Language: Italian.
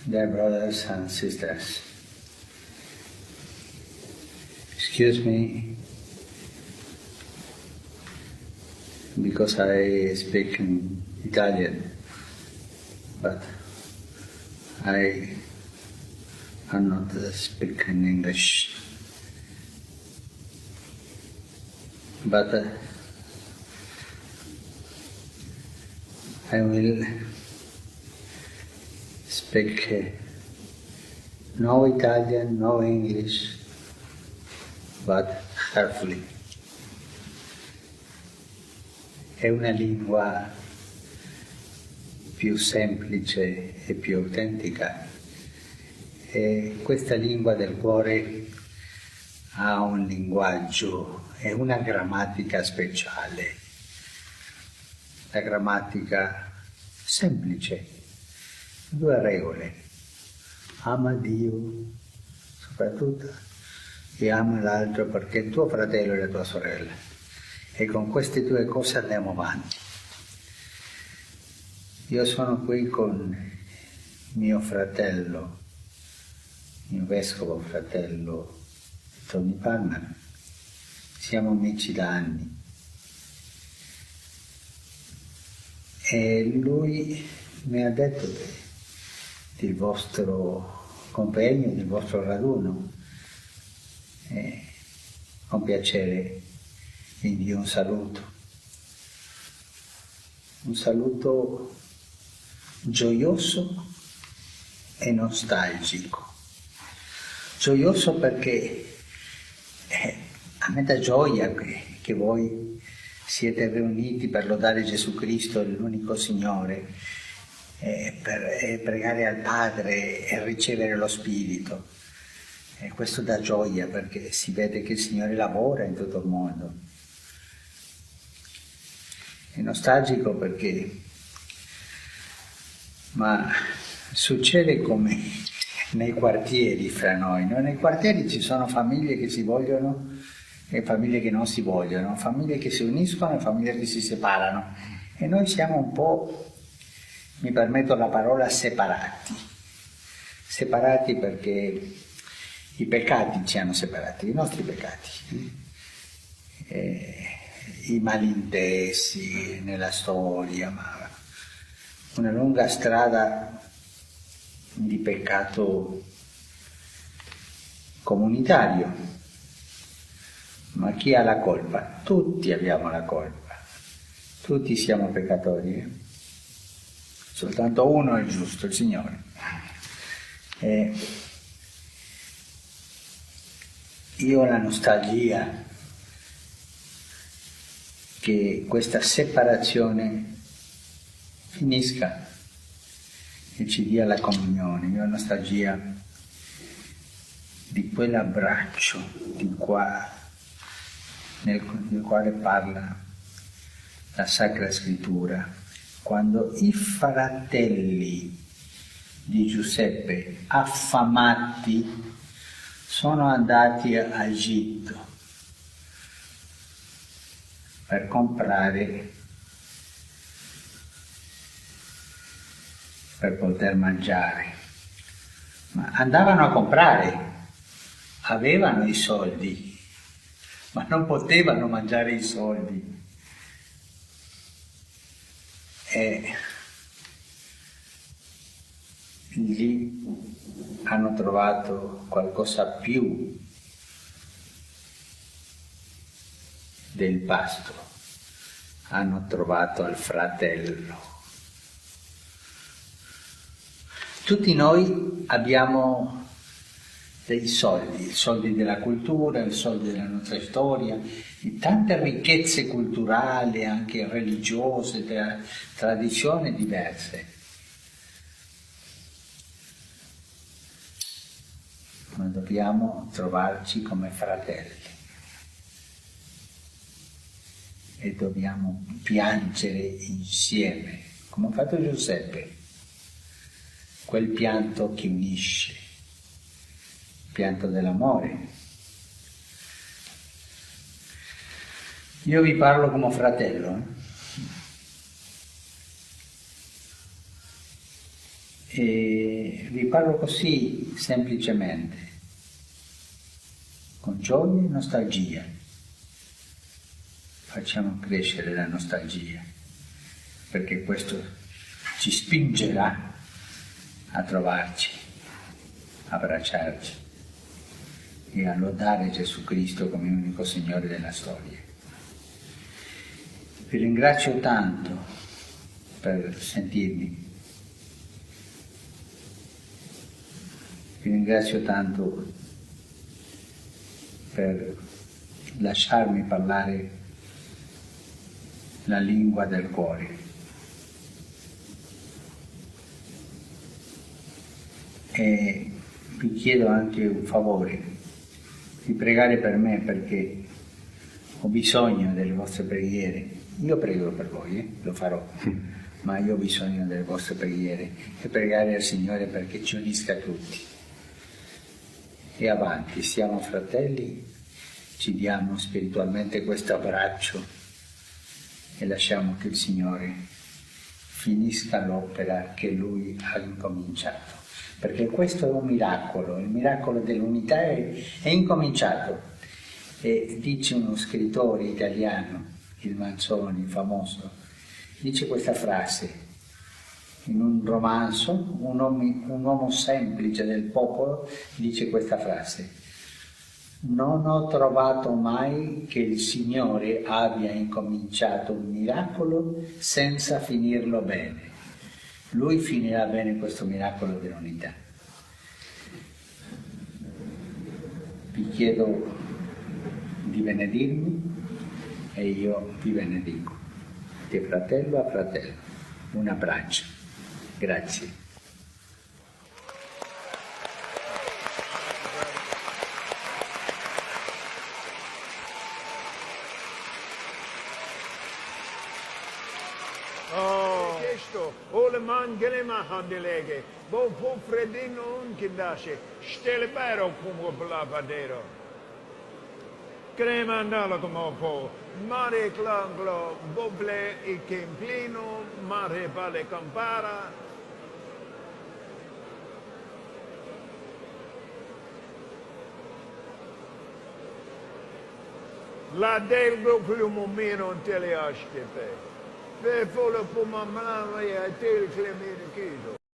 Dear brothers and sisters, excuse me because I speak in Italian, but I am not speaking English. But I will speak no Italian, no English, but carefully. È una lingua più semplice e più autentica. E questa lingua del cuore ha un linguaggio e una grammatica speciale. La grammatica semplice, 2 regole. Ama Dio soprattutto e ama l'altro perché è tuo fratello e la tua sorella. E con queste 2 cose andiamo avanti. Io sono qui con mio fratello, mio vescovo fratello Tony Palmer. Siamo amici da anni. E lui mi ha detto del vostro convegno, del vostro raduno. E con piacere vi invio un saluto gioioso e nostalgico. Gioioso perché a me dà gioia che voi siete riuniti per lodare Gesù Cristo, l'unico Signore, per pregare al Padre e ricevere lo Spirito. E questo dà gioia perché si vede che il Signore lavora in tutto il mondo. È nostalgico perché succede come nei quartieri fra noi, no? Nei quartieri ci sono famiglie che si vogliono e famiglie che non si vogliono, famiglie che si uniscono e famiglie che si separano. E noi siamo un po', mi permetto la parola, separati. Separati perché i peccati ci hanno separati, i nostri peccati. I malintesi nella storia, ma una lunga strada di peccato comunitario. Ma chi ha la colpa? Tutti abbiamo la colpa, tutti siamo peccatori. Soltanto uno è giusto, il Signore. Io ho la nostalgia che questa separazione finisca e ci dia la comunione. Io ho nostalgia di quell'abbraccio nel quale parla la Sacra Scrittura, quando i fratelli di Giuseppe, affamati, sono andati a Egitto per comprare, per poter mangiare. Ma andavano a comprare, avevano i soldi, ma non potevano mangiare i soldi. E lì hanno trovato qualcosa più del pasto, hanno trovato il fratello. Tutti noi abbiamo dei soldi, i soldi della cultura, i soldi della nostra storia, di tante ricchezze culturali, anche religiose, tradizioni diverse. Ma dobbiamo trovarci come fratelli e dobbiamo piangere insieme, come ha fatto Giuseppe, quel pianto che unisce, il pianto dell'amore. Io vi parlo come fratello, E vi parlo così semplicemente, con gioia e nostalgia. Facciamo crescere la nostalgia, perché questo ci spingerà a trovarci, a abbracciarci e a lodare Gesù Cristo come unico Signore della storia. Vi ringrazio tanto per sentirmi. Vi ringrazio tanto per lasciarmi parlare la lingua del cuore. E vi chiedo anche un favore, di pregare per me, perché ho bisogno delle vostre preghiere. Io prego per voi, lo farò, ma io ho bisogno delle vostre preghiere e pregare al Signore perché ci unisca tutti. E avanti, siamo fratelli, ci diamo spiritualmente questo abbraccio e lasciamo che il Signore finisca l'opera che Lui ha incominciato. Perché questo è un miracolo, il miracolo dell'unità è incominciato. E dice uno scrittore italiano, il Manzoni, famoso, dice questa frase in un romanzo, un uomo semplice del popolo dice questa frase: non ho trovato mai che il Signore abbia incominciato un miracolo senza finirlo bene. Lui finirà bene questo miracolo dell'unità. Vi chiedo di benedirmi e io vi benedico, di fratello a fratello. Un abbraccio. Grazie. Ole man gelema handelege, bo po fredino un kindashe, stelle pero come blavadero. Crema andala come po, mare clanglo, boble e kemplino, mare vale campara. La delgo plumo meno in teleasche pe. Ve volle po mamma e a tel clemere chido.